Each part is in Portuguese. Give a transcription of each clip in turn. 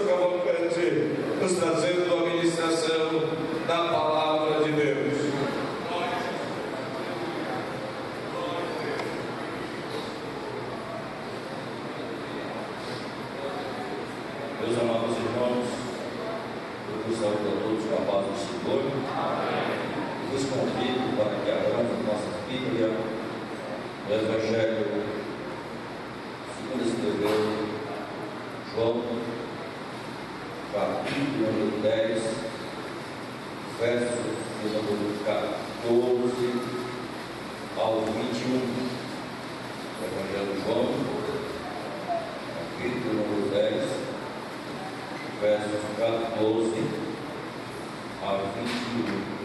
Pastor Cavalcante, nos trazendo a ministração da palavra de Deus. Meus amados irmãos, eu vos saúdo a todos com a paz do Senhor. Eu vos convido para que abramos nossa Bíblia no Evangelho segundo escreveu João, capítulo número 10, versos do número 14 ao 21. Evangelho de João, capítulo número 10, versos 14 ao 21.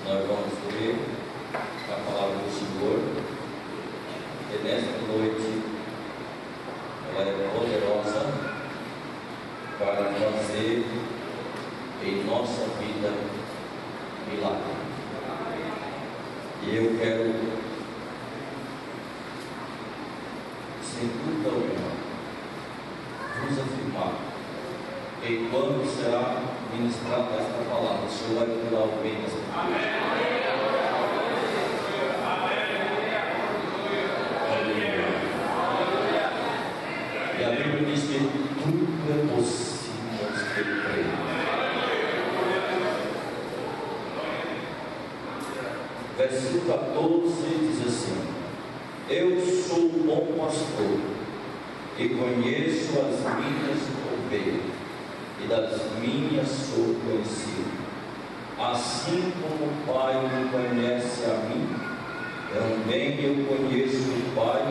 Nós vamos ler a palavra do Senhor, e nesta noite ela é poderosa para fazer em nossa vida milagre. E eu quero, sem dúvida alguma, vos afirmar que quando será ministrada esta palavra, o Senhor vai curar alguém nessa vida. Amém. E a Bíblia diz que tudo é possível aos que creem. Versículo 14 diz assim: Eu sou o bom pastor e conheço as minhas ovelhas, e das minhas sou conhecido. Assim como o Pai me conhece a mim, também eu conheço o Pai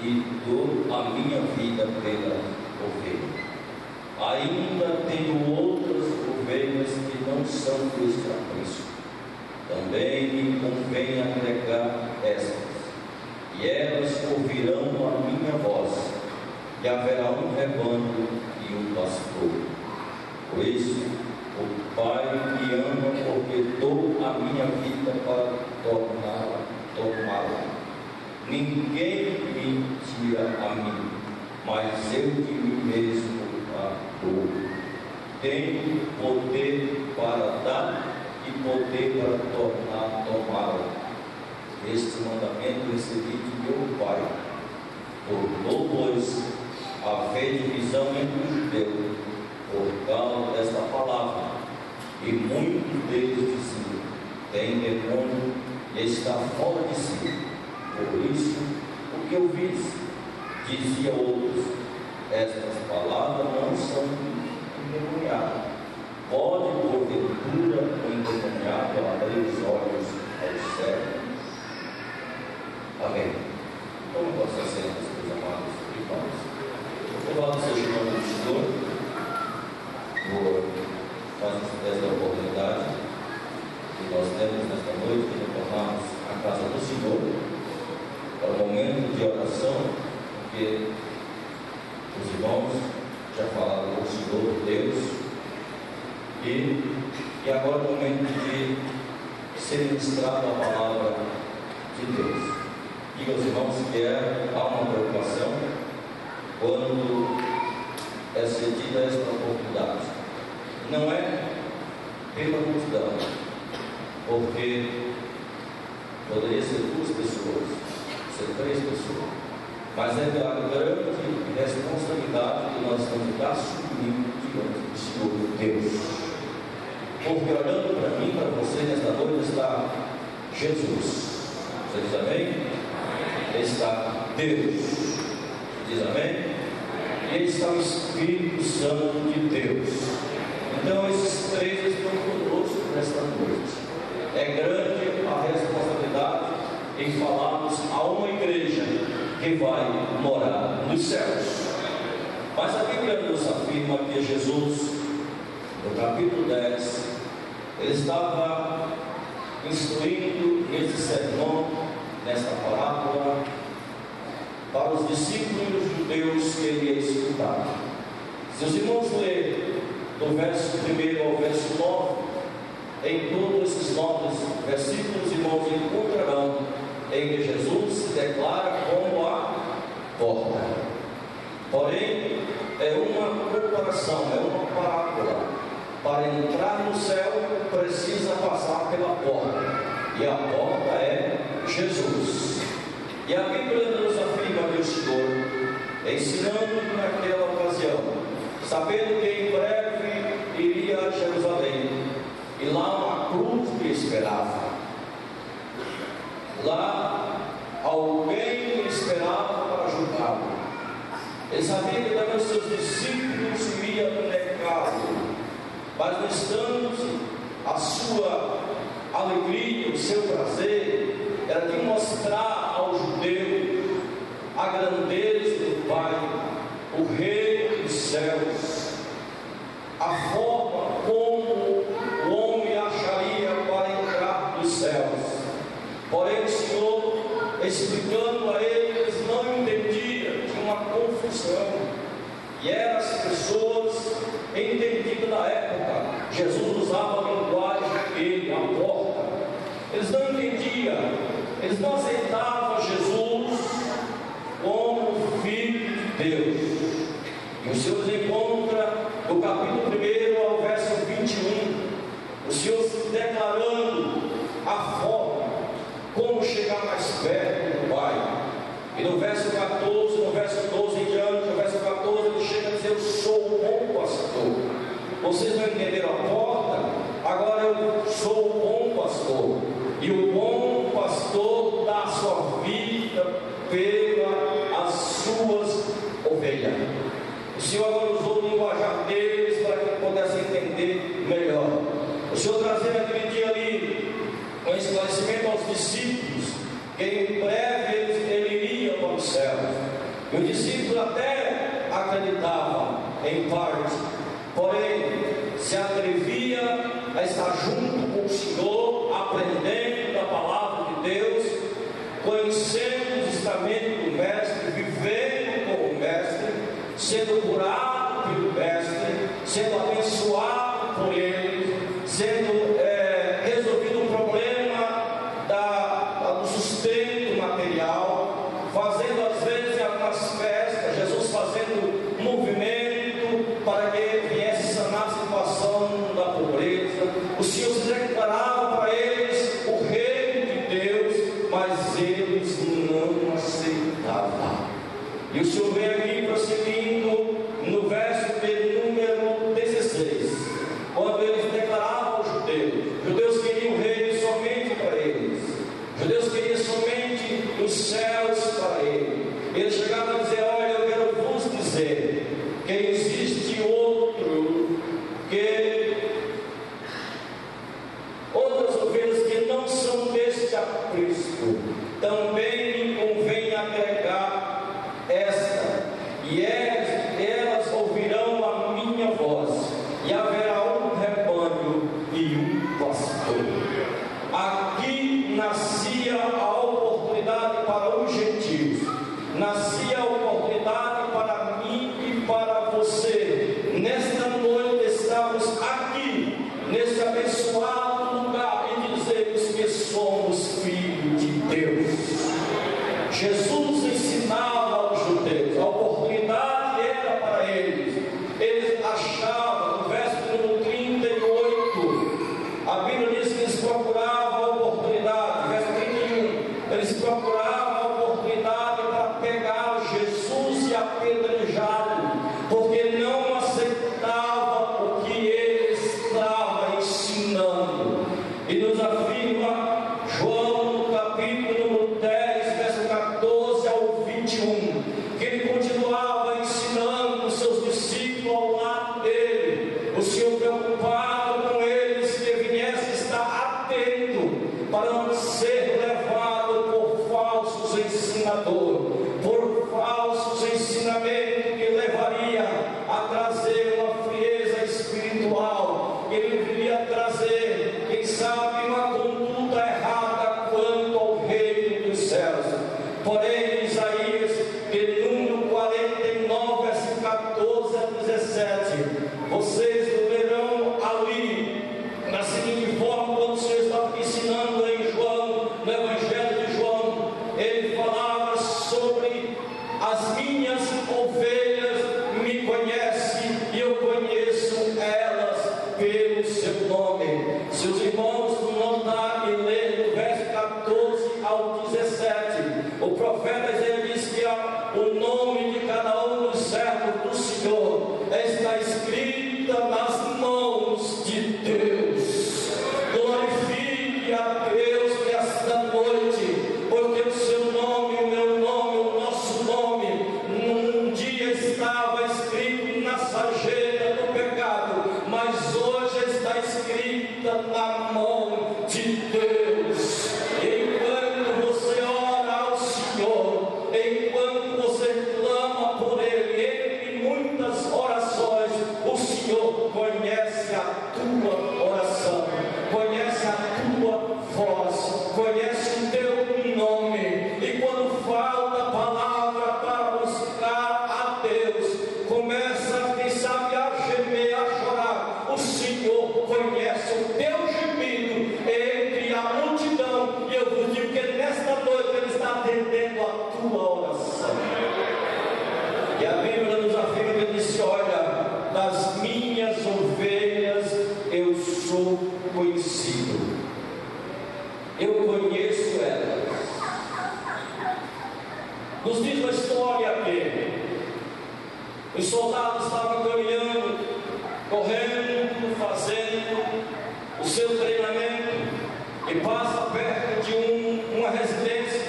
e dou a minha vida pela ovelha. Ainda tenho outras ovelhas que não são deste aprisco. Também me convém agregar estas, e elas ouvirão a minha voz, e haverá um rebanho e um pastor. Por isso, o Pai me ama, porque dou a minha vida para tomá-la. Ninguém me tira a mim, mas eu de mim mesmo a dou. Tenho poder para dar e poder para tomá-la. Este mandamento recebi de meu Pai. Tornou, pois, haver divisão entre os judeus por causa desta palavra, e muitos deles diziam: tem demônio e está fora de si. Por isso, o que eu fiz? Dizia outros: estas palavras não são endemoniadas. Pode, porventura, o endemoniado abrir os olhos aos cegos? Amém. Como posso ser, meus amados irmãos? Louvado seja o nome do Senhor por esta oportunidade que nós temos nesta noite de retornarmos à casa do Senhor para o momento de oração, porque os irmãos já falaram com o Senhor Deus, e agora é o momento de ser ministrada a palavra de Deus. Diga aos irmãos que há uma preocupação quando é cedida esta oportunidade. Não é pela multidão, porque poderia ser 2 pessoas, ser 3 pessoas, mas é pela grande responsabilidade que nós estamos assumindo diante do Senhor Deus. Porque olhando para mim, para você nesta noite, está Jesus. Você diz amém? Está Deus. Diz amém? E está o Espírito Santo de Deus. Então esses 3 estão conosco nesta noite. É grande a responsabilidade em falarmos a uma igreja que vai morar nos céus. Mas a Bíblia nos afirma que Jesus, no capítulo 10, ele estava instruindo esse sermão, nesta parábola, para os discípulos judeus que ele ia escutar. Se os irmãos lerem do verso 1 ao verso 9, em todos esses 9 versículos, irmãos, encontrarão em que Jesus se declara como a porta. Porém, é uma comparação, é uma parábola. Para entrar no céu, precisa passar pela porta. E a porta é Jesus. E a Bíblia nos afirma que o Senhor, ensinando naquela ocasião, sabendo que em breve iria a Jerusalém, e lá uma cruz que esperava. Lá alguém o esperava para julgá-lo. Ele sabia que também os seus discípulos iriam negá-lo. Mas no instante, a sua alegria, o seu prazer, era de mostrar aos judeus a grandeza do Pai, o Rei dos céus, a forma como o homem acharia para entrar nos céus. Porém, o Senhor, explicando a eles, não entendia, tinha uma confusão. E eram as pessoas entendidas na época. Jesus usava a linguagem dele, a porta. Eles não entendiam, eles não aceitavam Jesus como Filho de Deus. E o Senhor nos encontra no capítulo 1 ao verso 21, o Senhor se declarando a forma como chegar mais perto do Pai. E no verso 14, no verso 12 em diante, no verso 14, ele chega a dizer: eu sou o bom pastor. Vocês não entenderam a porta? Agora eu sou o bom pastor. E o bom pastor dá a sua vida pelas suas ovelhas. O Senhor agora usou o linguajar deles para que pudessem entender melhor. O Senhor trazendo aquele dia ali um esclarecimento aos discípulos, que em breve ele iria para o céu. E os discípulos até acreditavam em parte, porém se atrevia a estar junto com o Senhor, aprendendo da palavra de Deus, conhecendo os estamentos do Mestre, vivendo com o Mestre, sendo curado pelo Mestre, sendo abençoado por ele, sendo resolvido o problema do sustento material, fazendo às vezes algumas festas, Jesus fazendo movimento para que viesse sanar a situação da pobreza. O Senhor se declarava para eles o reino de Deus, mas eles não aceitavam. E o Senhor vem aqui prosseguindo no verso de número 16, quando eles declaravam aos judeus: os judeus queriam o reino somente para eles, os judeus queriam somente os céus para ele. Eles chegavam a dizer: olha, eu quero vos dizer que existe outras ovelhas que não são deste aprisco, também me convém agregar esta, e elas ouvirão a minha voz, e haverá um rebanho e um pastor. Aqui nascia a oportunidade para os gentios, nascia a oportunidade para mim e para você. Nesta noite estamos aqui, nesse abençoado lugar, e dizemos que somos filhos de Deus. Jesus ensinava aos judeus, a oportunidade era para eles. Eles achavam, no verso número 38, a Bíblia diz que eles procuravam a oportunidade, verso 31, eles procuravam a oportunidade para pegar Jesus e apedrejá-lo, porque não aceitava o que ele estava ensinando. E nos afirma João no capítulo número 10, verso 14 ao 21, que ele continuava ensinando os seus discípulos ao lado dele, o Senhor preocupado com eles, que viesse estar Se os irmãos notarem e lerem do verso 14 ao 17, o profeta Isaías diz que o nome de cada um dos servos do Senhor está escrita nas mãos de Deus. Glorifique a Deus nesta noite, porque o seu nome, o meu nome, o nosso nome, num dia estava escrito na sarjeta do pecado, mas hoje está escrita na mão de Deus. Enquanto você ora ao Senhor, enquanto você clama por Ele, entre muitas orações, o Senhor conhece a tua oração, conhece a tua voz, conhece o teu nome. E quando falta a palavra para buscar a Deus, começa, quem sabe, a gemer, a chorar, o Senhor conhece o teu gemido entre a multidão. E eu vos digo que nesta noite Ele está atendendo a tua oração. E a Bíblia nos afirma que Ele disse: olha, das minhas ovelhas eu sou conhecido, eu conheço elas. Nos diz a história que os soldados estavam caminhando, correndo, fazendo o seu treinamento, e passa perto de uma residência,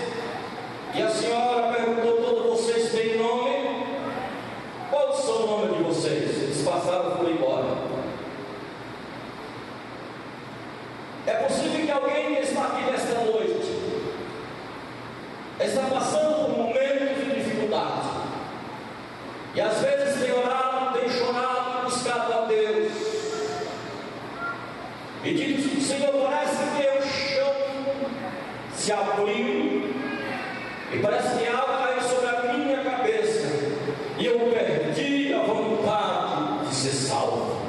e a senhora perguntou: todos vocês têm nome? Qual o seu nome de vocês? Eles passaram e foram embora. É possível que alguém que está aqui nesta noite está passando por momentos de dificuldade, e às vezes tem orado, tem chorado, buscado a Deus, e diz: Senhor, parece que o chão se abriu, e parece que algo caiu sobre a minha cabeça, e eu perdi a vontade de ser salvo.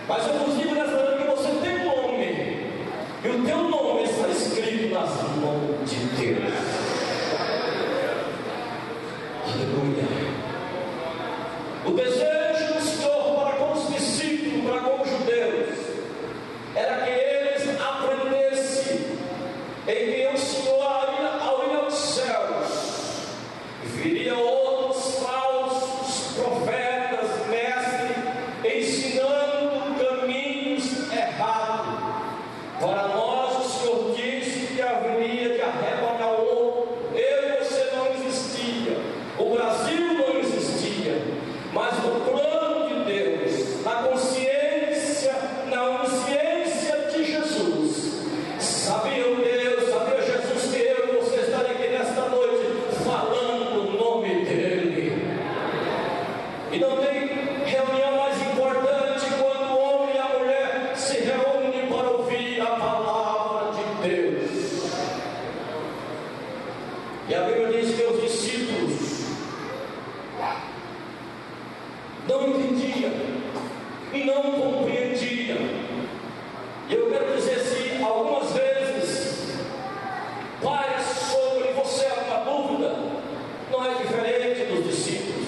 Mas eu vos digo nessa noite que você tem nome, e o teu nome está escrito nas mãos de Deus. Aleluia. O desejo do Senhor para com os discípulos, para com os judeus, era que eles aprendessem em que o Senhor, ao ir aos céus, viria outros falsos profetas, mestres, ensinando caminhos errados. Para nós, o Senhor disse que haveria de arrebatar o outro. Eu e você não existia, o Brasil não existia, mas no plano de Deus, na consciência, na onisciência de Jesus, sabia o Deus, sabia Jesus que eu e você estaria aqui nesta noite falando o nome dEle. E não tem reunião mais importante quando o homem e a mulher se reúnem para ouvir a palavra de Deus. E a Bíblia diz que os discípulos não entendiam e não compreendiam. E eu quero dizer assim, algumas vezes paira sobre você alguma dúvida, não é diferente dos discípulos.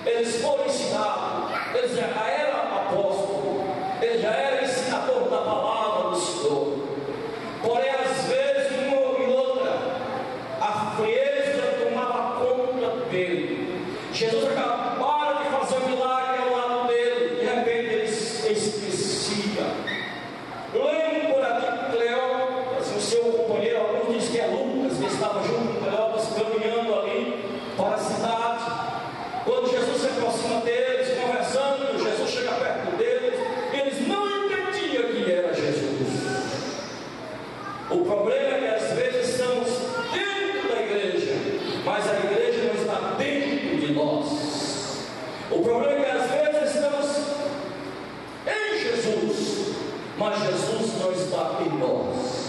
Eles foram ensinados, eles já eram apóstolos, eles já eram ensinadores da palavra do Senhor. Porém, às vezes, uma e outra, a frieza tomava conta dele. Jesus acabara de fazer um milagre ao lado dele, de repente ele esquecia. Lembra de Cleópas, o seu companheiro, alguns dizem que é Lucas, que estava junto com Cleópas, caminhando ali para a cidade. Quando Jesus se aproxima deles, conversando, Jesus chega perto deles, eles não entendiam que era Jesus. O problema é que às vezes estamos dentro da igreja, mas a igreja não está dentro de nós. O problema é que às vezes estamos em Jesus, mas Jesus não está em nós.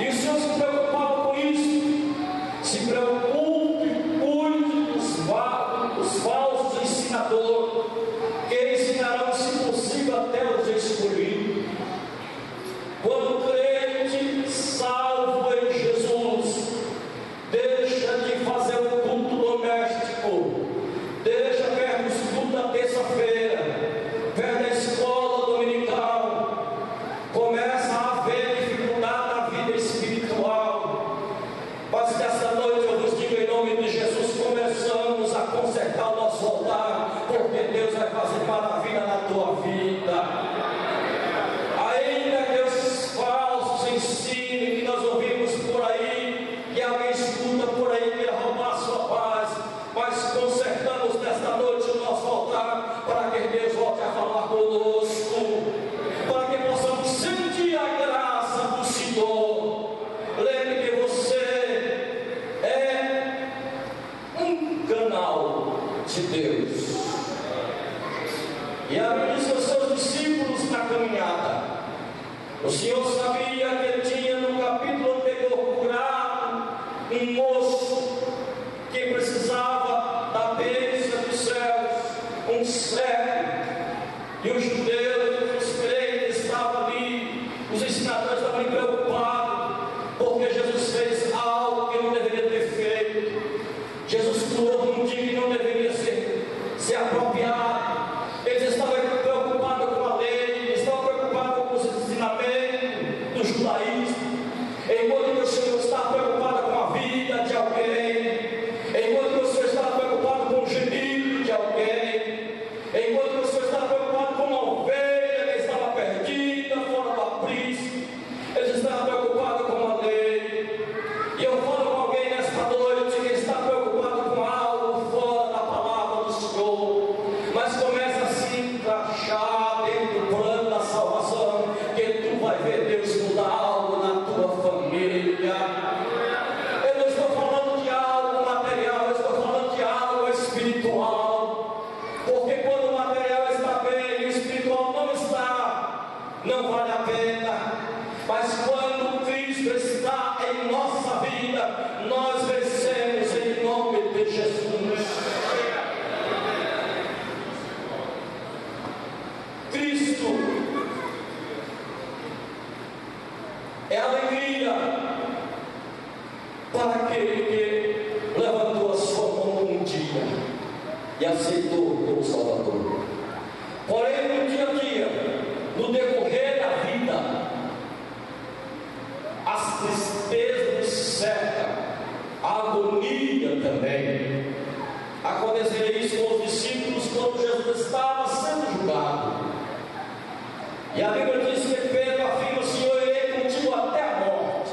E o Senhor se preocupava com isso. Se preocupe, cuide dos falsos ensinadores, que ensinarão, se possível, até os escolhidos. Quando o crente salvo em Jesus deixa de fazer o culto doméstico, deixa perto do culto da terça-feira, perto da escola dominical, O Senhor sabia que ele tinha no capítulo anterior curado um moço que precisava da bênção dos céus, um cego, e os judeus, os crentes estavam ali, os ensinadores estavam ali preocupados, porque Jesus fez algo que não deveria ter feito. Jesus curou num dia que não deveria ser apropriado. Eles estavam preocupados com a lei, eles estavam preocupados com os ensinamentos do judaísmo, enquanto que o Senhor estava preocupado com a vida de alguém, enquanto que o Senhor estava preocupado com o gemido de alguém, enquanto que o Senhor estava preocupado com uma ovelha que estava perdida, fora do aprisco, eles estavam preocupados com a lei. E eu falo com alguém nesta noite que está preocupado com algo fora da palavra do Senhor, mas começa a se encaixar dentro do plano da salvação, que tu vai ver Deus mudar algo na tua família. Eu não estou falando de algo material, eu estou falando de algo espiritual, porque quando o material está bem e o espiritual não está, não vale a pena. Mas quando Cristo está em nossa vida, nós vencemos em nome de Jesus. Cristo é alegria para aquele que levantou a sua mão um dia e aceitou como Salvador. Porém, no dia a dia, no decorrer da vida, as tristezas nos cercam, a agonia também. Aconteceu isso com os discípulos quando Jesus estava sendo julgado. E a Bíblia diz que Pedro afirma: Senhor, irei contigo até a morte.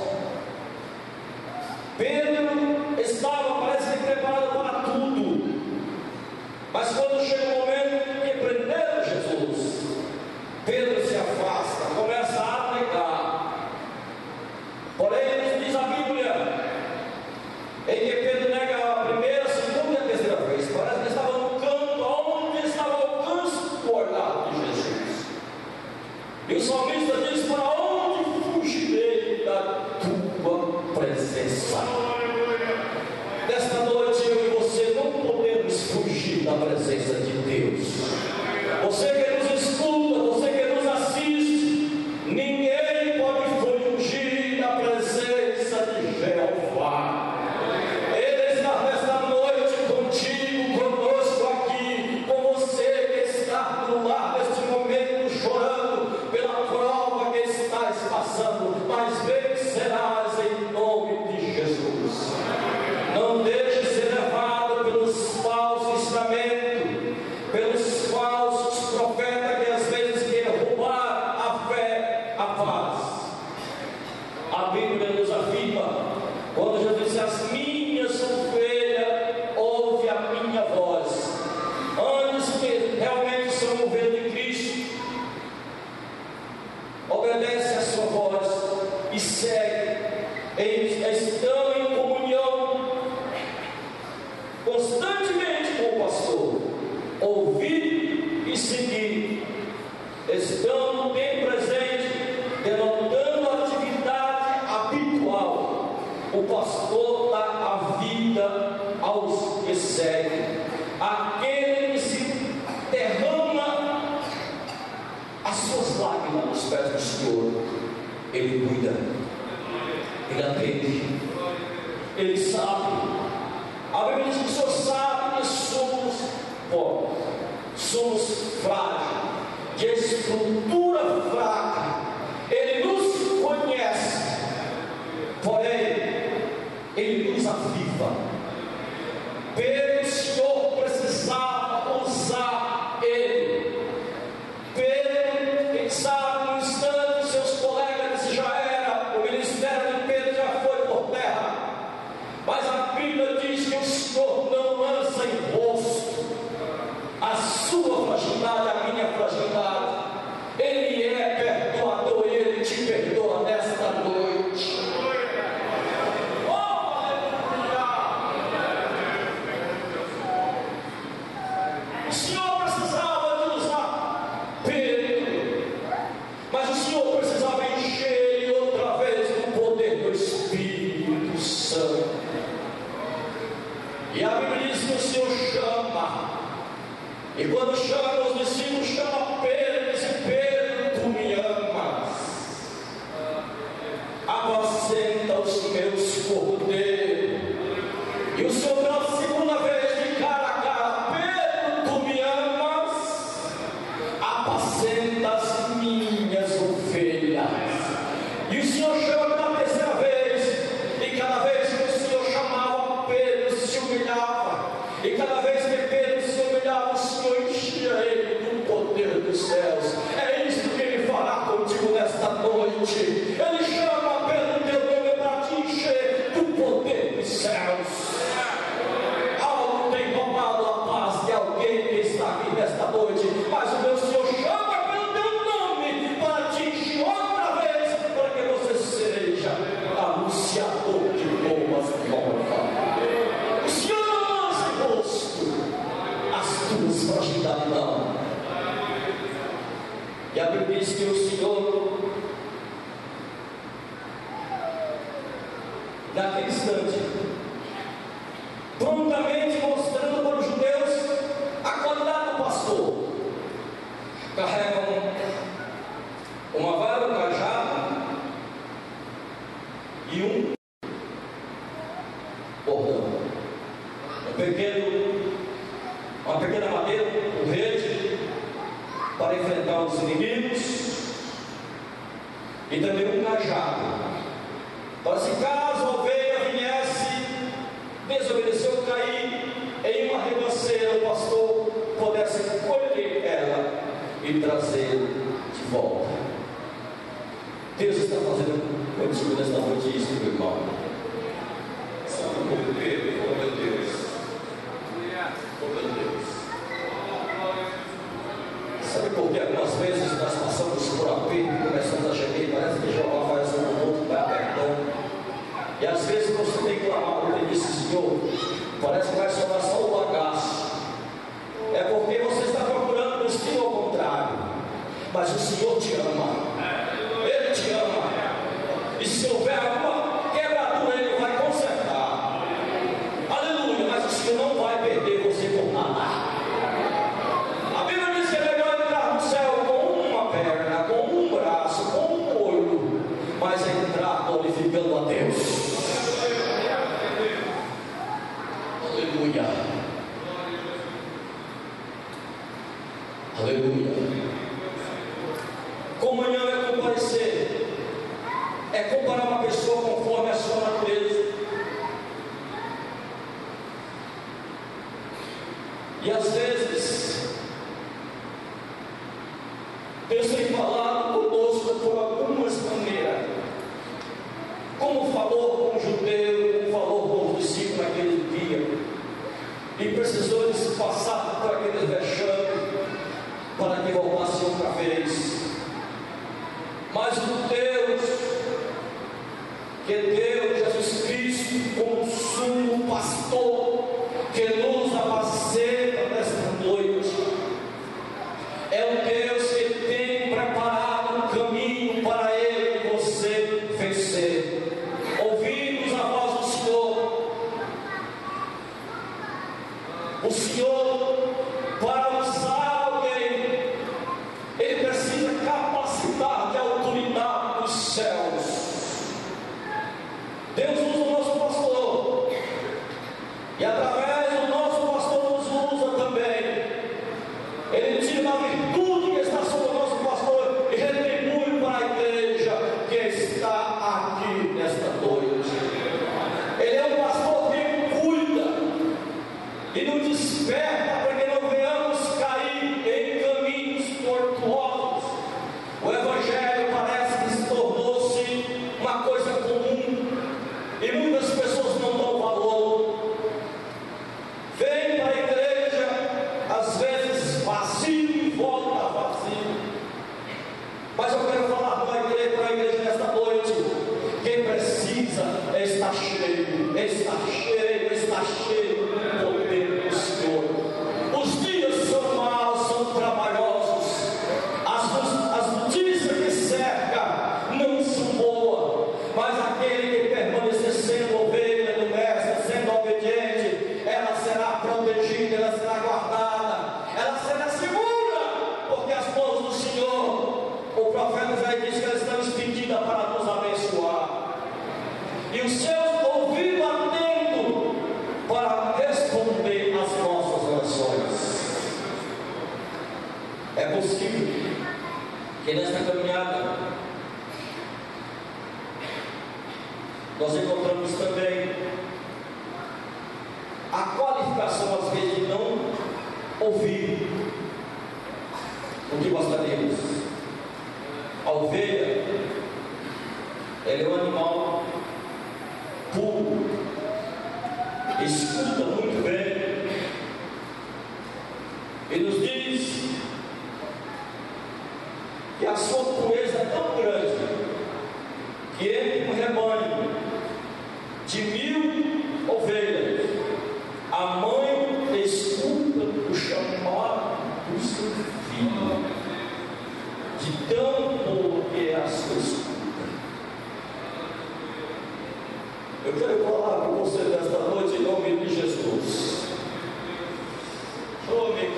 Pedro estava, parece que, preparado para tudo, mas quando chega o momento que prenderam Jesus, Pedro se afasta, começa a negar. Porém, nos diz a Bíblia, em que Pedro nega a primeira, a segunda e a terceira vez. Parece que estava no canto onde estava o alcance do olhar de Jesus. E o salmista diz: para onde fugirei da tua presença? Nesta noite eu e você não podemos fugir da presença de Deus. Você que nos escuta, você que nos assiste, ninguém pode fugir da presença de Jeová. Ele está nesta noite contigo, conosco aqui, com você que está no lar neste momento chorando pela prova que estás passando, mas vencerás em nome de Jesus. Não deixe ser levado pelos falsos ensinamentos, pelos falsos profetas que às vezes querem roubar a fé, a paz. A Bíblia nos afirma, quando Jesus disse: as minhas ovelhas ouvem a minha voz. Antes que realmente são ovelhas de Cristo, obedece a sua voz e segue. Estão em comunhão constantemente com o pastor, ouvir e seguir. Estão no tempo presente, denotando a atividade habitual. O pastor dá a vida aos que seguem. Aquele que se derrama as suas lágrimas nos pés do Senhor, Ele cuida, Ele atende, Ele sabe. A Bíblia diz que o Senhor sabe que somos pobres, somos frágeis, de estrutura fraca. Ele nos conhece, porém Ele nos aviva. Pedro, o Senhor precisava usar Ele. Pedro, quem sabe, no instante seus colegas disseram: já era, o ministério de Pedro já foi por terra. Mas a Bíblia diz que o Senhor não lança em rosto a sua fragilidade, a minha fragilidade. Ele E quando chama os discípulos, chama Pedro e diz: Pedro, tu me amas, apacenta os meus cordeiros. E o Senhor pela segunda vez, de cara a cara: Pedro, tu me amas, apacenta as minhas ovelhas. E o Senhor chama pela terceira vez, e cada vez que o Senhor chamava, Pedro se humilhava, e cada vez que Pedro se humilhava, o Senhor enchia ele do poder dos céus. É isso que Ele fará contigo nesta noite. Ele chama Pedro, teu nome, para te encher do poder dos céus. Algo tem roubado a paz de alguém que está aqui nesta noite, mas o meu Senhor chama pelo teu nome para te encher outra vez, para que você seja anunciador de boas novas. O Senhor não lança em rosto as tuas fragilidades, não. E a Bíblia diz que o Senhor, naquele instante, prontamente mostrando para os judeus a qualidade do pastor, carregam uma vara, um cajado e um bordão, uma pequena madeira, rede para enfrentar os inimigos, e também um cajado para, se caso a ovelha viesse desobedecer ou cair em uma ribanceira, o pastor pudesse colher ela e trazer de volta. Deus está fazendo contigo nesta noite isso, meu irmão. Sabe por quê? Oh meu Deus. Oh meu Deus. Sabe por que algumas vezes nós passamos por aperto e começamos a gemer, parece que jogar faz um outro, vai apertando. E às vezes você tem que clamar, porque disse: Senhor, parece que vai sobrar só o bagaço. É porque você está procurando o destino ao contrário. Mas o Senhor te ama. Ele te ama. E se houver alguma quebradura, Ele vai consertar. Aleluia. Mas o Senhor não vai perder você por nada. A Bíblia diz que é melhor entrar no céu com uma perna, com um braço, com um olho, mas entrar glorificando a Deus. Aleluia. Aleluia. Comunhão é comparecer, é comparar uma pessoa conforme a sua natureza. E às vezes Deus tem falado conosco por algumas maneiras, como falou com o judeu, como falou com os discípulos naquele dia, e precisou eles passar por aqueles vexames para que voltasse outra vez. Mas o Deus, que deu Jesus Cristo como sumo pastor, que nos apacenta nesta noite, é o Deus que tem preparado um caminho para ele e você vencer. Ouvimos a voz do Senhor. O Senhor, para usar alguém, Ele precisa capacitar de autoridade dos céus. Deus usa o nosso pastor, e através do nosso pastor nos usa também. Ele tira a virtude que está sobre o nosso pastor e retribui para a igreja que está aqui nesta noite. Ele é um pastor que cuida e nos desperta para que não venhamos cair em caminhos tortuosos. O Evangelho parece que se tornou os seus ouvidos atentos para responder às nossas orações. É possível que nesta caminhada nós encontramos também a qualificação, às vezes, de não ouvir o que gostaríamos. A ovelha, ela é um animal puro, escuta muito bem, e nos diz que a sua pureza é tão grande que entre um rebanho de 1000 ovelhas, a mãe escuta o chamado do seu filho, de tão boa que é a sua escuta. Eu quero falar com você nesta noite em nome de Jesus. Oh, me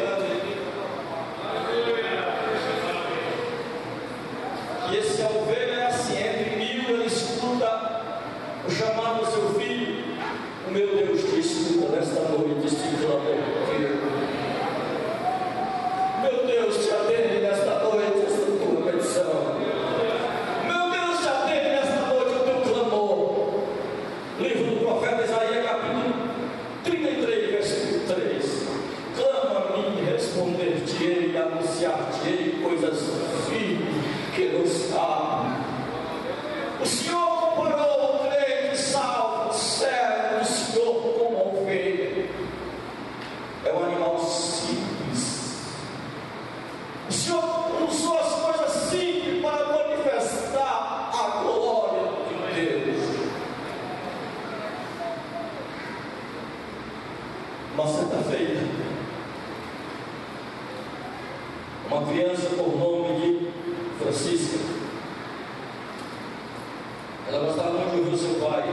que esse ovelha é assim, entre 1000 ele escuta o chamado do seu filho. O meu Deus te escuta nesta noite, este clamor. Meu Deus te atende nesta noite, esta tua petição. Meu Deus te atende nesta noite o teu clamor. Livro do profeta Isaías, capítulo 33, versículo 3. Clama a mim, responder-te-ei, anunciar-te-ei coisas firmes que não sabe. O Senhor comparou o crente salvo, servo do Senhor, como a ovelha. É um animal simples. O Senhor usou as coisas simples para manifestar a glória de Deus. Uma certa-feira, uma criança por nome de Francisca, ela gostava muito de ouvir o seu pai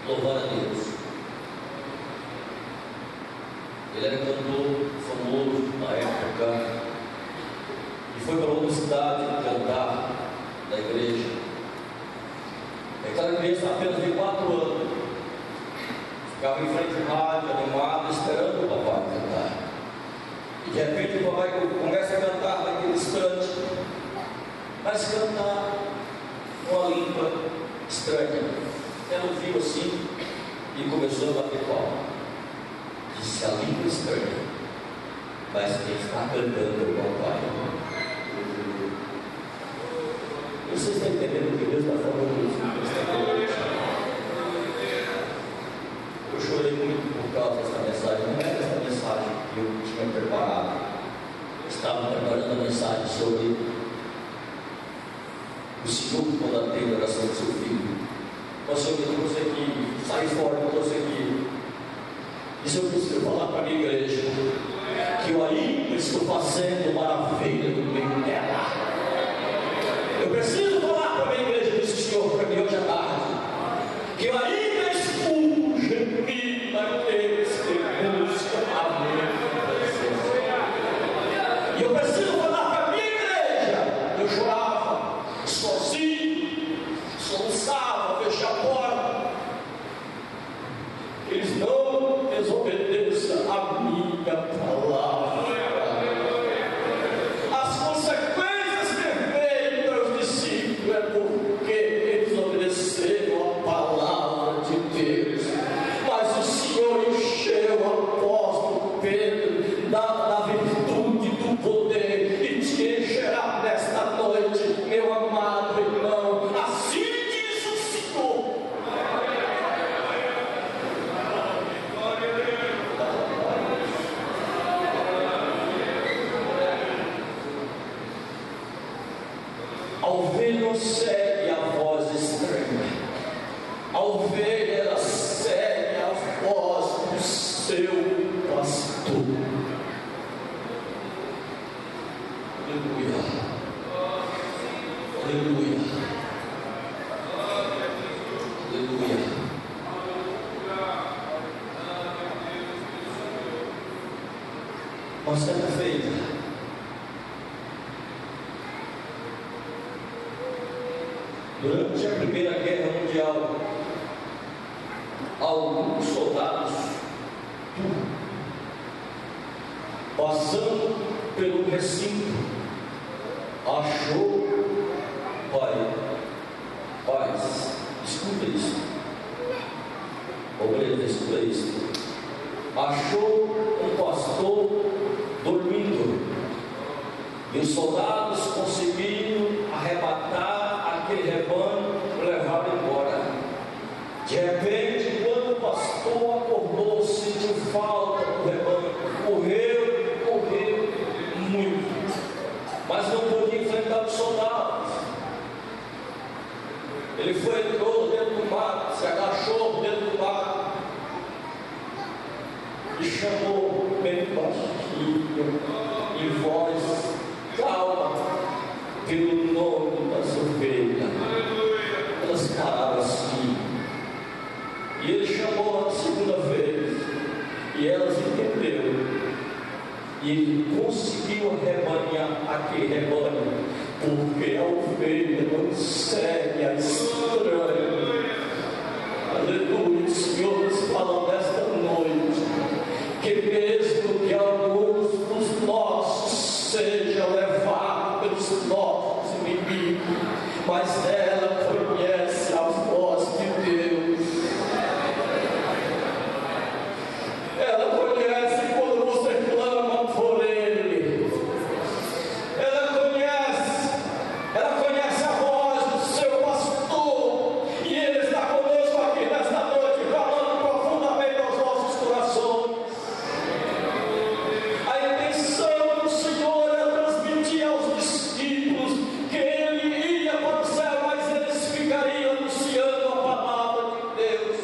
louvar a Deus. Ele era cantor famoso na época e foi para outra cidade cantar na igreja. Aquela criança apenas de 4 anos ficava em frente ao rádio, animado, esperando o papai cantar. E de repente o papai começa a cantar naquele instante, mas cantar uma língua estranha. Ela ouviu assim e começou a bater palma. Disse: a língua estranha, mas quem está cantando é o papai. Você está entendendo que Deus está falando isso nesta noite? Eu chorei muito por causa dessa mensagem. Não era essa mensagem que eu tinha preparado. Eu estava preparando a mensagem sobre o Senhor quando atende a oração do seu filho. Mas Senhor, eu trouxe aqui, sai fora, eu trouxe aqui. Isso eu preciso falar para a minha igreja, que eu ainda estou fazendo maravilha no meio dela. Eu preciso falar para a minha igreja, disse o Senhor para mim hoje à tarde, que eu ainda escuto o gemido daqueles que buscam a minha presença. E eu preciso falar para a minha igreja. Eu chorava sozinho, soluçava, fechava a porta. Eles não desobedeçam a minha palavra. As consequências que veio para os discípulos é porque eles obedeceram a palavra de Deus. Mas o Senhor encheu o apóstolo Pedro da virtude do poder e te encherá nesta noite, meu amado irmão. Assim diz o Senhor. A ovelha não segue a voz estranha. A ovelha ela segue a voz do seu pastor. Aleluia. Aleluia. Aleluia. Uma certa feita, Durante a Primeira Guerra Mundial, alguns soldados passando pelo recinto achou, paz, escuta isso, obreiro, escuta isso, achou um pastor dormindo, e os soldados conseguiram arrebatar aquele rebanho e levá-lo embora. De repente, quando o pastor acordou, sentiu falta do rebanho, correu muito, mas não podia enfrentar os soldados. Ele entrou dentro do mato, se agachou dentro do mato e chamou bem baixinho, em voz calma, pelo nome das ovelhas. Elas pararam assim, e ele chamou a segunda vez, e elas entenderam. E ele conseguiu arrebanhar aquele rebanho, porque a ovelha não segue a estranha. Aleluia. O Senhor nos fala nesta noite que mesmo que alguns dos nossos sejam levados pelos nossos inimigos, mas ela conhece a voz de Deus. Ela conhece quando você clama por Ele. Ela conhece a voz do seu pastor, e Ele está conosco aqui nesta noite, falando profundamente aos nossos corações. A intenção do Senhor é transmitir aos discípulos que Ele ia para o céu, mas eles ficariam anunciando a palavra de Deus.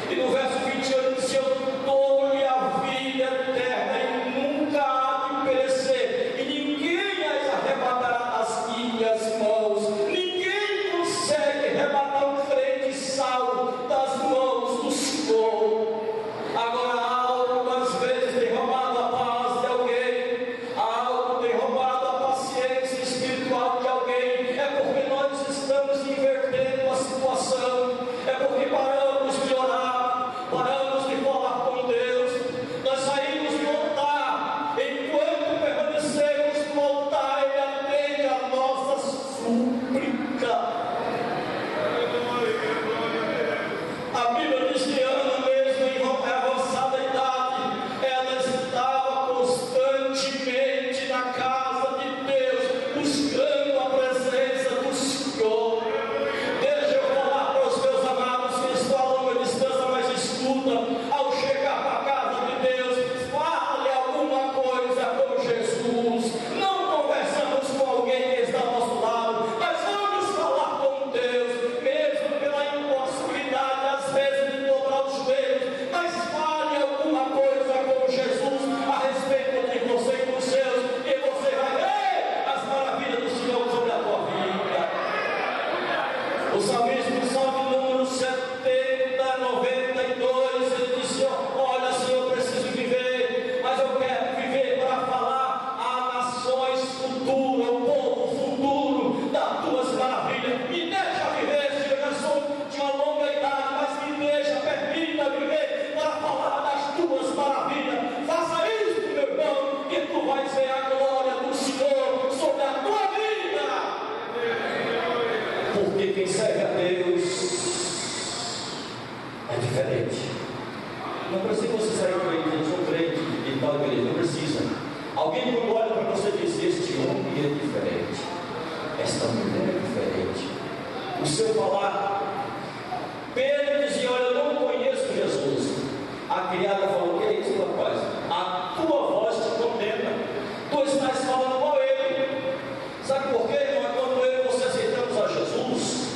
E no verso 28 diz: eu dou-lhe a vida eterna e nunca há de perecer, e ninguém as arrebatará das minhas mãos. Ninguém consegue arrebatar um crente salvo das mãos do Senhor. Agora, algo às vezes tem roubado a paz de alguém, algo tem roubado a paciência espiritual de alguém. É porque nós estamos invertendo a situação, é porque paramos de orar, paramos de falar com Deus. Nós saímos do altar, enquanto permanecemos no altar, Ele atende a nossa súplica. A Bíblia diz que Ana, mesmo em avançada idade, ela estava constantemente na casa de Deus, buscando a presença do Senhor. Deixa eu falar para os meus amados que estão a longa distância, mas escuta: ao chegar para a casa de Deus, fale alguma coisa com Jesus. Não conversamos com alguém que está ao nosso lado, mas vamos falar com Deus, mesmo pela impossibilidade às vezes de dobrar os joelhos, mas fale alguma coisa com Jesus a respeito de você e dos seus, e você vai ver as maravilhas do Senhor sobre a tua vida. O salmista, no Salmo número 70, 92, ele disse: olha, Senhor, eu preciso viver, mas eu quero viver para falar a nações futuras, o povo futuro, das tuas maravilhas. Me deixa viver, Senhor, eu sou de uma longa idade, mas me deixa, permita viver para falar das tuas maravilhas. Faça isso, meu irmão, que tu vais ver a glória do Senhor sobre a tua vida. Porque quem serve a Deus é diferente. Não precisa você sair crente, eu sou crente e tal igreja, não precisa. Alguém quando olha para você diz: este homem é diferente, esta mulher é diferente. O seu falar, Pedro dizia: olha, eu não conheço Jesus. A criada falou: que é isso, rapaz? A tua voz te condena, tu estás falando com ele. Sabe por quê, irmão? Quando eu e você aceitamos a Jesus,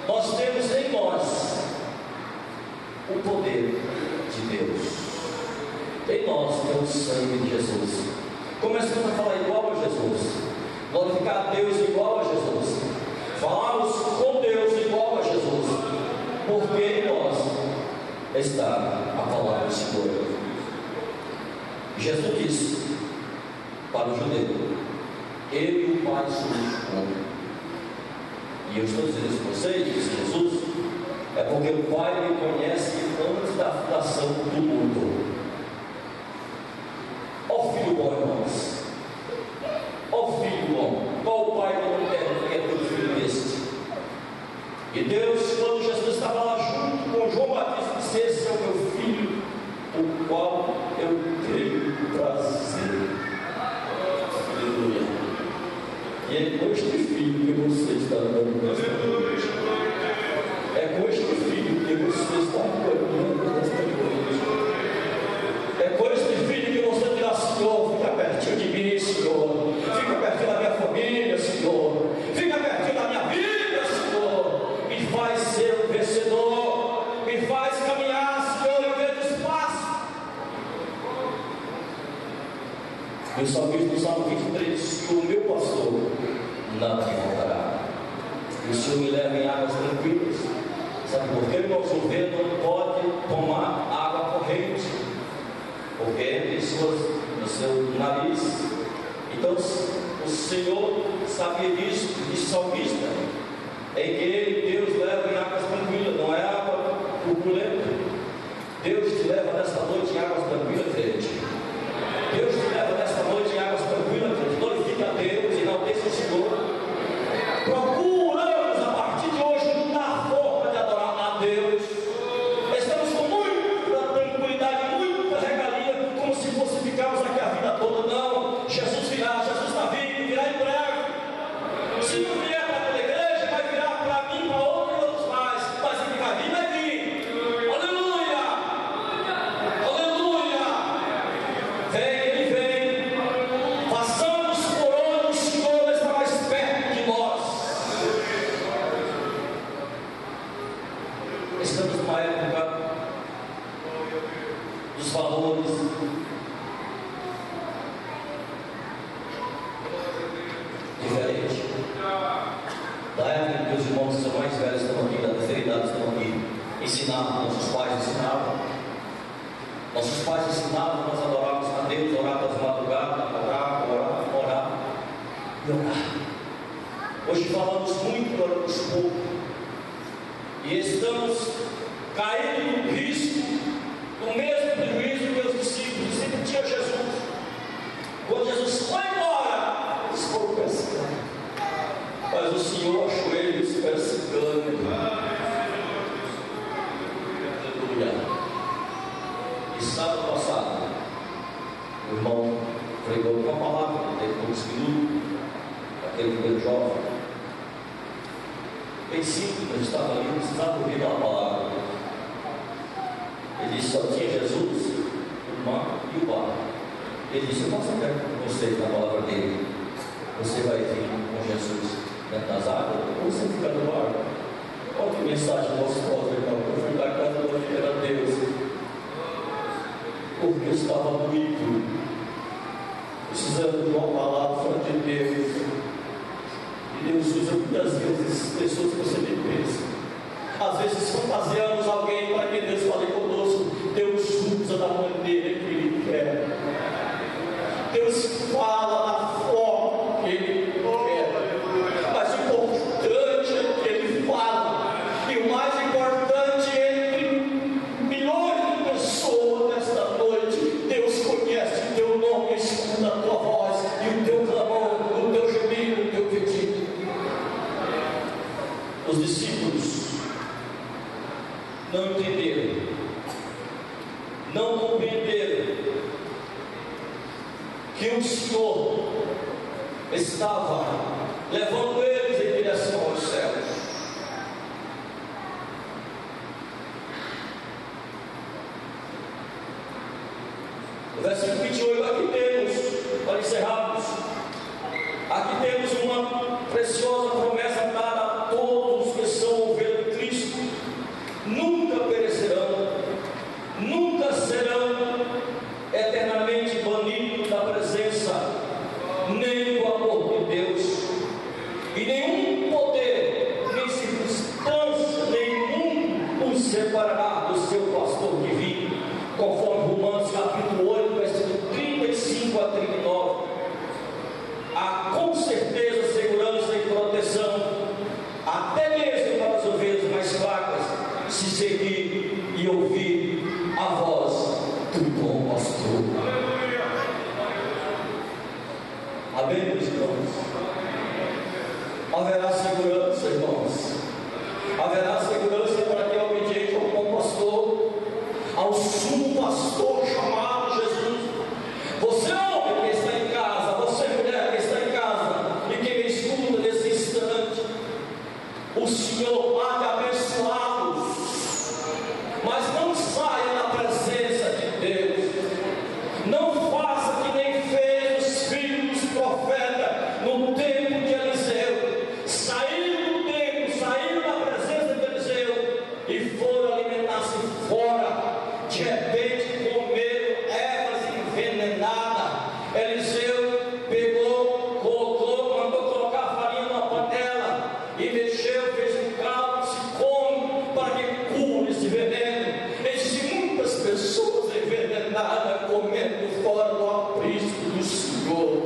nós temos em nós o poder de Deus. Em nós tem o sangue de Jesus. Começamos a falar igual a Jesus, glorificar a Deus igual a Jesus, falarmos com Deus igual a Jesus, porque em nós está a palavra do Senhor. Jesus disse para o judeu: eu e o Pai somos um. E eu estou dizendo isso para vocês, disse Jesus, é porque o Pai me conhece antes da fundação do mundo. Ó filho bom, irmãos. Ó filho bom. Qual o pai do terra que é teu filho deste? E Deus, quando Jesus estava lá junto com João Batista, disse: esse é o meu filho, o qual eu tenho prazer. Aleluia. E é com este filho que você está dando nesta noite. É com este filho que você está caminhando nesta noite. É com este filho que você dirá: Senhor, fica pertinho de mim, Senhor. Fica pertinho da minha família, Senhor. Fica pertinho da minha vida, Senhor. Me faz ser um vencedor. Me faz caminhar, Senhor, em vez de espaço. O salmista no Salmo 23: o meu pastor nada me faltará. E o Senhor me leva em águas tranquilas. Sabe por quê, irmãos? O ovelha não pode tomar água corrente, porque entra no seu nariz. Então o Senhor sabia disso, disse salmista, em que Ele, Deus, leva em águas tranquilas, não é água turbulenta. Deus te leva nesta noite em águas tranquilas, gente. Deus te leva nesta noite em águas tranquilas, gente. Glorifica a Deus, enalteça o Senhor. Procuramos a partir de hoje mudar a forma de adorar a Deus. Estamos com muita tranquilidade, muita regalia, como se fosse ficarmos aqui a vida toda. Não, Jesus virá, Jesus está vindo, virá em breve. Se não vier para a igreja, vai virar para mim, para outros e outros mais. Mas ele vai vir, vai vir. Aleluia! Aleluia! Vem, ele vem. Passamos por onde o Senhor está mais perto de nós. Estamos numa época dos valores diferente. Da época que os irmãos que são mais velhos estão aqui, da terceira idade estão aqui, ensinavam, nossos pais ensinavam. Nossos pais ensinavam, nós adorávamos a Deus, orar pelas madrugadas, orar e orar. Hoje falamos muito, oramos pouco. E estamos caindo no risco do mesmo prejuízo que os discípulos. Sempre tinha Jesus. Quando Jesus foi embora, eles foram pescar. Mas o Senhor achou eles pescando. Aleluia. E sábado passado, o irmão pregou uma palavra, teve poucos minutos, aquele primeiro jovem. Bem simples, mas estava ali, não precisava ouvir aquela palavra. Ele disse: só tinha Jesus, o mar e o barco. Ele disse: eu posso ver com vocês na palavra dele. Você vai vir com Jesus dentro das águas ou você fica no barco? Olha que mensagem gostosa, irmão. Eu fui da casa do onde era Deus, porque eu estava muito precisando de uma palavra de Deus. E Deus usa muitas vezes pessoas que você nem pensa. Às vezes fantasiamos alguém para que Deus fale conosco. Deus usa da maneira que Ele quer. Deus fala da forma que Ele quer. Mas o importante é que Ele fala. E o mais importante, entre milhões de pessoas nesta noite, Deus conhece o teu nome, escuta a tua voz e o teu clamor, o teu gemido, o teu pedido. Os discípulos não entenderam, não compreenderam que o Senhor estava levando eles em direção aos céus. No versículo 28, aqui temos, para encerrarmos, aqui temos uma preciosa promessa dada a todos os que são ovelhas de Cristo. Nunca perecerão, nunca serão eternamente banidos da presença nem do amor de Deus. Haverá segurança, irmãos. Haverá segurança para quem é obediente ao bom pastor, ao sumo pastor chamado Jesus. Você homem que está em casa, você mulher que está em casa e que me escuta nesse instante, o Senhor há de abençoá-los, mas não saia da presença de Deus. Não faça que nem fez os filhos dos profetas no tempo de Eliseu. Saíram do templo, saíram da presença de Eliseu e foram alimentar-se fora. De repente comeram ervas envenenadas. Eliseu pegou, colocou, mandou colocar farinha numa panela e mexeu, fez um caldo, se come para que cure esse veneno. Existem muitas pessoas envenenadas comendo fora do aprisco do Senhor.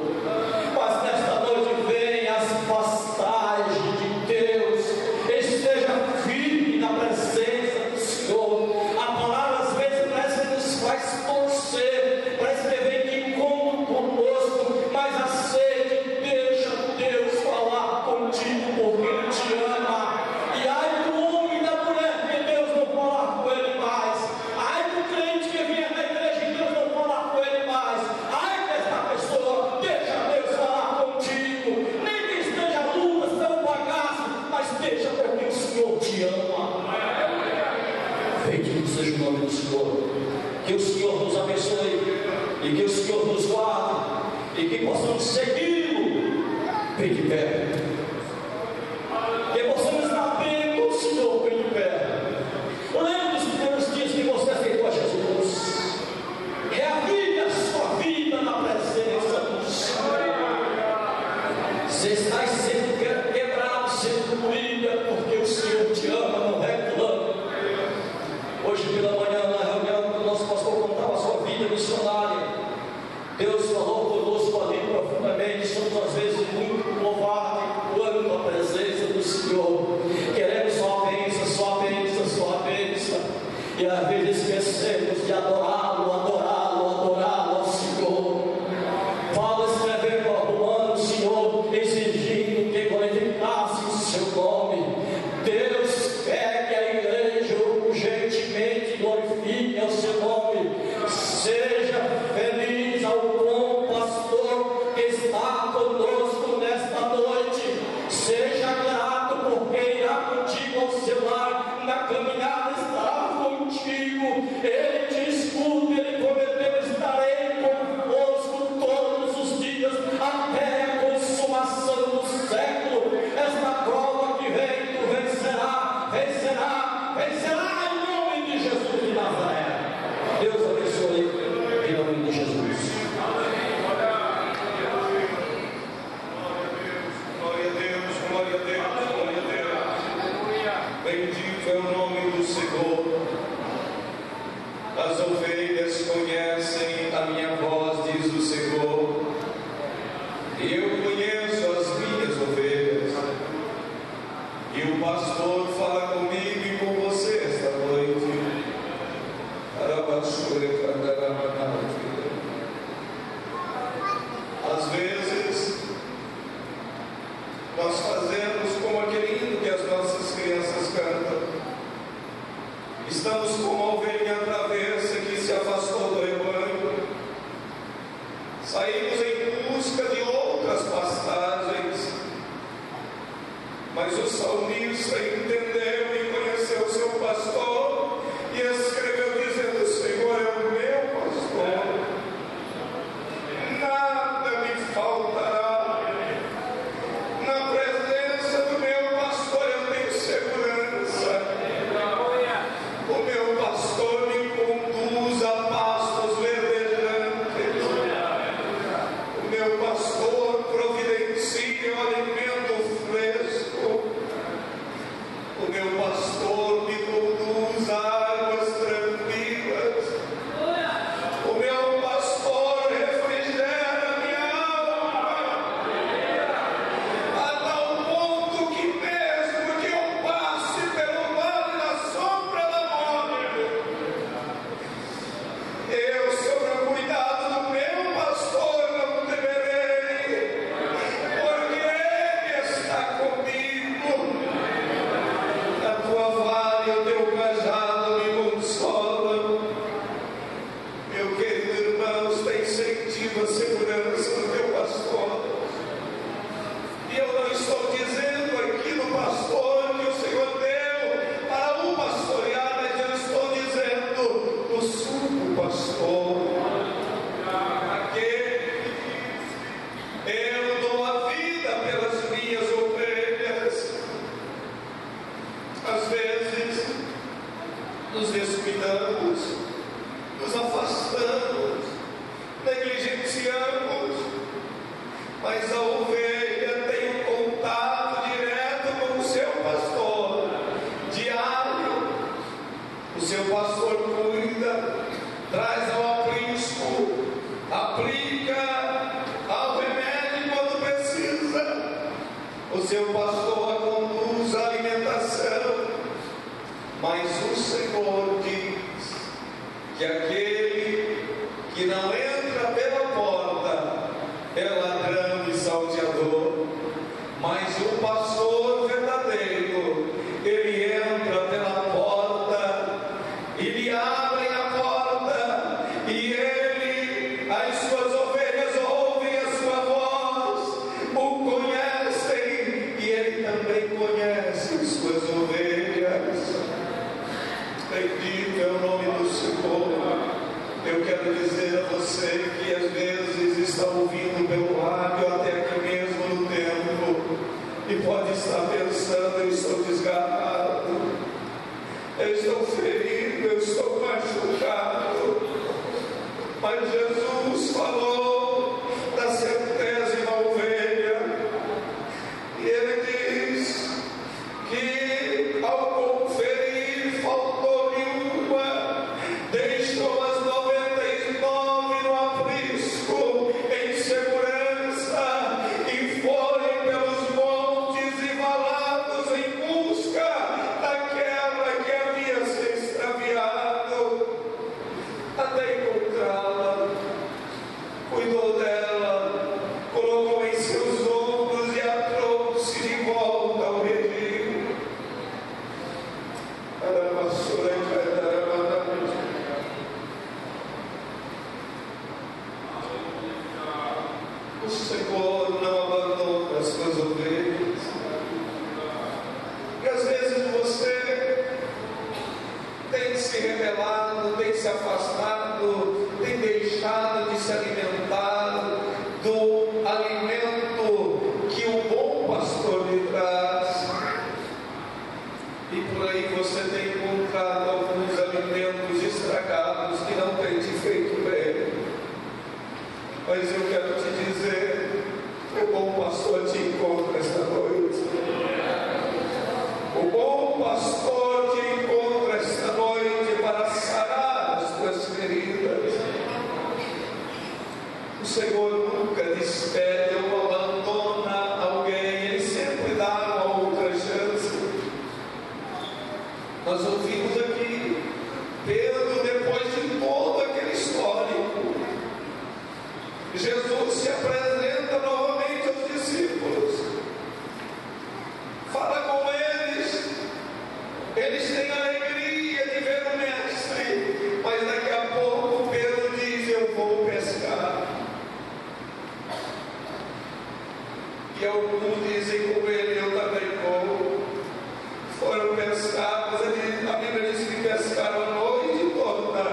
Mas nesta noite vem as pastagens de Deus. Esteja firme na presença do Senhor. A palavra às vezes parece que nos faz torcer, parece que vem de encontro conosco, mas aceite, deixa Deus falar contigo, porque Ele te ama. E ai do homem e da mulher que Deus não falar com ele mais. Ai do crente que vier na igreja e Deus não falar com ele mais. Ai desta pessoa, deixa Deus falar contigo. Nem que esteja lutas pelo bagaço, mas deixa, porque o Senhor te ama. Bendito seja o nome do Senhor. Que o Senhor nos abençoe e que o Senhor nos guarde e que possamos segui-lo bem de pé. Que possamos estar bem com o Senhor bem de pé. Lembre dos primeiros dias que você aceitou a Jesus. Reavive a sua vida na presença do Senhor. Você está sendo quebrado, sendo moído, porque o Senhor te ama, não reclama. Hoje pela manhã, na reunião que o nosso pastor contava a sua vida missionária, Deus falou conosco ali profundamente. Somos às vezes muito covardes quanto à presença do Senhor. Queremos só a bênção, só a bênção, só a bênção, e às vezes esquecemos de adorá-lo ao Senhor. Paulo escrevendo ao Romano, o Senhor exigindo que glorificasse o seu nome. Deus quer que a igreja urgentemente glorifique ao seu nome. Seja feliz ao bom pastor que está conosco nesta noite. Seja grato, porque irá contigo ao seu lar, na caminhada estará contigo. Ele te escuta, ele prometeu: estarei convosco todos os dias, até a consumação do século. Esta prova que vem, tu vencerá, vencerá, vencerá em nome de Jesus de Nazaré. Deus abençoe em nome de Jesus. Glória a Deus, glória a Deus, glória a Deus. Bendito é o nome do Senhor. As ovelhas conhecem a minha voz, diz o Senhor, e eu conheço as minhas ovelhas, e o pastor fala comigo e com você esta noite. Às vezes nós fazemos como aquele hino que as nossas crianças cantam. Estamos como uma ovelha travessa que se afastou do rebanho. Saímos em busca de outras pastagens. Mas o salmista entendeu e conheceu o seu pastor e escreveu dizendo: o Senhor é o meu pastor, nada me faltará. Na presença do meu pastor eu tenho segurança. O meu pastor me conduz a pastos verdejantes. O meu pastor providencia o alimento fresco. O meu pastor me conduz a águas tranquilas. nos afastamos, negligenciamos, mas a ovelha tem um contato direto com o seu pastor, diário. O seu pastor cuida, traz ao aprisco, aplica ao remédio quando precisa. O seu pastor a conduz à alimentação. Mas o Senhor diz que aquele que não entra pela porta é ladrão e salteador. Mas o pastor verdadeiro, ele entra pela porta, ele abre a porta, e ele, as suas ovelhas ouvem a sua voz, o conhecem, e ele também conhece as suas ovelhas. Bendito é o nome do Senhor. Eu quero dizer a você que às vezes está ouvindo pelo rádio, até aqui mesmo no templo, e pode estar pensando: eu estou desgarrado, eu estou ferido, eu estou machucado. Mas Jesus falou da centésima ovelha, e ele diz que ao conferir faltou-lhe uma, deixou as 99 no aprisco, em segurança, e foi pelos montes e valados em busca daquela que havia se extraviado, até encontrá-la. Cuidou dela, colocou em seus ombros e a trouxe de volta ao redil. O Senhor não abandona as suas ovelhas. E às vezes você tem se rebelado, tem se afastado, tem deixado de se alimentar do alimento que o bom pastor lhe traz. E por aí você tem encontrado alguns alimentos estragados que não têm te feito bem. Mas eu quero te dizer, o bom pastor te encontra esta noite. O bom pastor te encontra esta noite para sarar as tuas feridas. O Senhor nunca despede ou abandona alguém, Ele sempre dá uma outra chance. Nós ouvimos aqui Pedro, depois de todo aquele histórico, Jesus se apresenta novamente aos discípulos, fala com eles, eles têm alegria de ver o Mestre, mas daqui a pouco Pedro diz: eu vou pescar. E alguns dizem com ele: eu também vou. Foram pescados, a Bíblia diz que pescaram a noite toda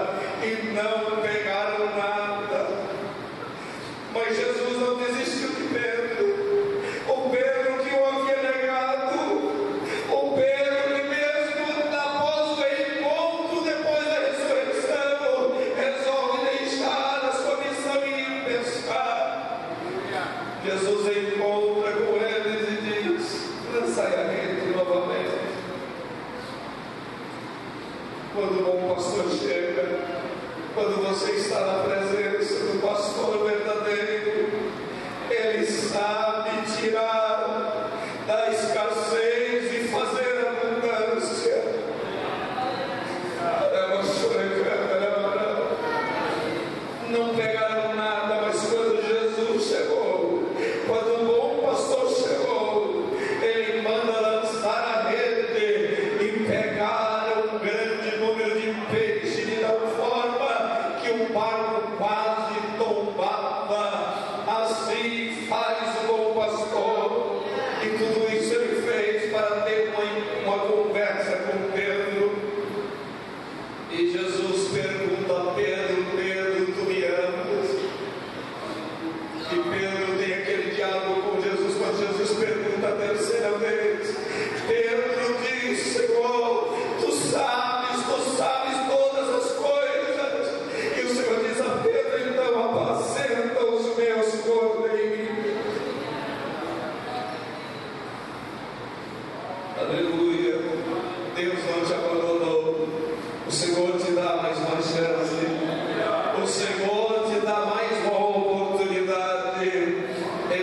e não pegaram nada. Mas Jesus não desistiu de Pedro. O Pedro que o havia negado, o Pedro que mesmo após o encontro, depois da ressurreição, resolve deixar a sua missão e ir pescar. Jesus encontra com eles e diz: lançai a rede novamente. Quando o bom pastor chega, quando você está na presença do pastor verdadeiro, ele sabe tirar da escassez e fazer abundância. Não pegaram nada, mas quando Jesus chegou, quando o bom pastor chegou, ele manda lançar a rede e pegaram um grande número de peixes, de tal forma que o barco quase tombava. Assim faz o bom pastor. Aleluia. Deus não te abandonou. O Senhor te dá mais uma chance. O Senhor te dá mais uma oportunidade.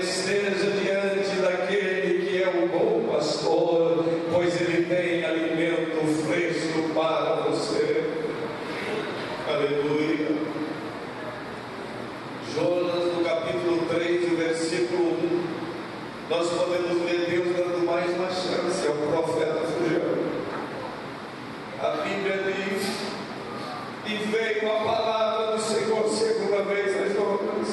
Esteja diante daquele que é o bom pastor, pois ele tem alimento fresco para você. Aleluia. Jonas, no capítulo 3, o versículo 1, nós podemos ver Deus dando mais uma chance ao profeta fugiu. A Bíblia diz: e veio a palavra do Senhor segunda vez a Jonas.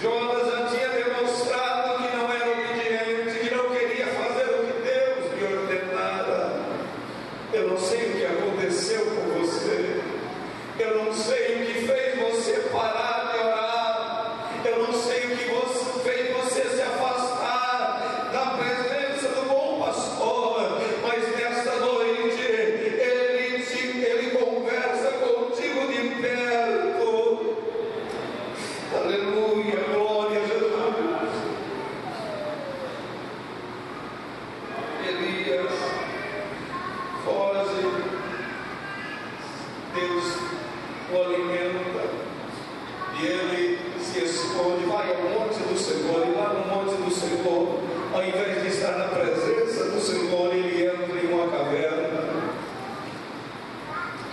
Jonas já tinha demonstrado que não era obediente, que não queria fazer o que Deus lhe ordenara. Eu não sei o que aconteceu com você. Eu não sei o que fez você parar de orar. Eu não sei o que fez você se afastar da presença do bom pastor. Mas nesta noite Ele conversa contigo de perto. Aleluia, glória a Jesus. Elias foge. Deus o alimenta e ele se esconde, vai ao monte do Senhor. E lá no monte do Senhor, ao invés de estar na presença do Senhor, ele entra em uma caverna.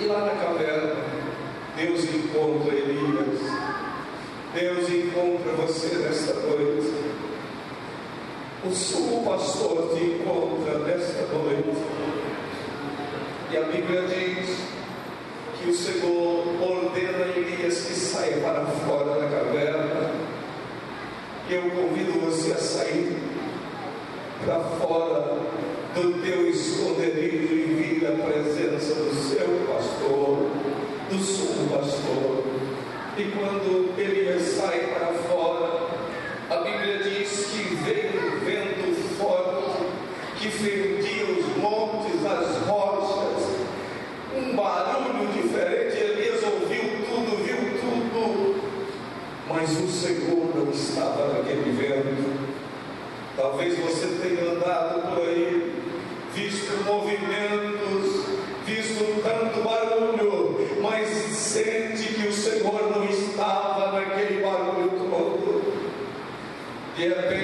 E lá na caverna, Deus encontra Elias. Deus encontra você nesta noite. O sumo pastor te encontra nesta noite. E a Bíblia diz que o Senhor ordena a Elias que saia para fora da caverna. E eu convido você a sair para fora do teu esconderijo e vir à presença do seu pastor, do sumo pastor. E quando Elias sai para fora, a Bíblia diz que veio um vento forte que fendia os montes, as rochas, um barulho diferente. Elias ouviu tudo, viu tudo, mas o Senhor não estava naquele vento. Talvez você tenha andado por aí, visto movimentos, visto tanto barulho, mas sente que o Senhor não estava naquele barulho todo. De repente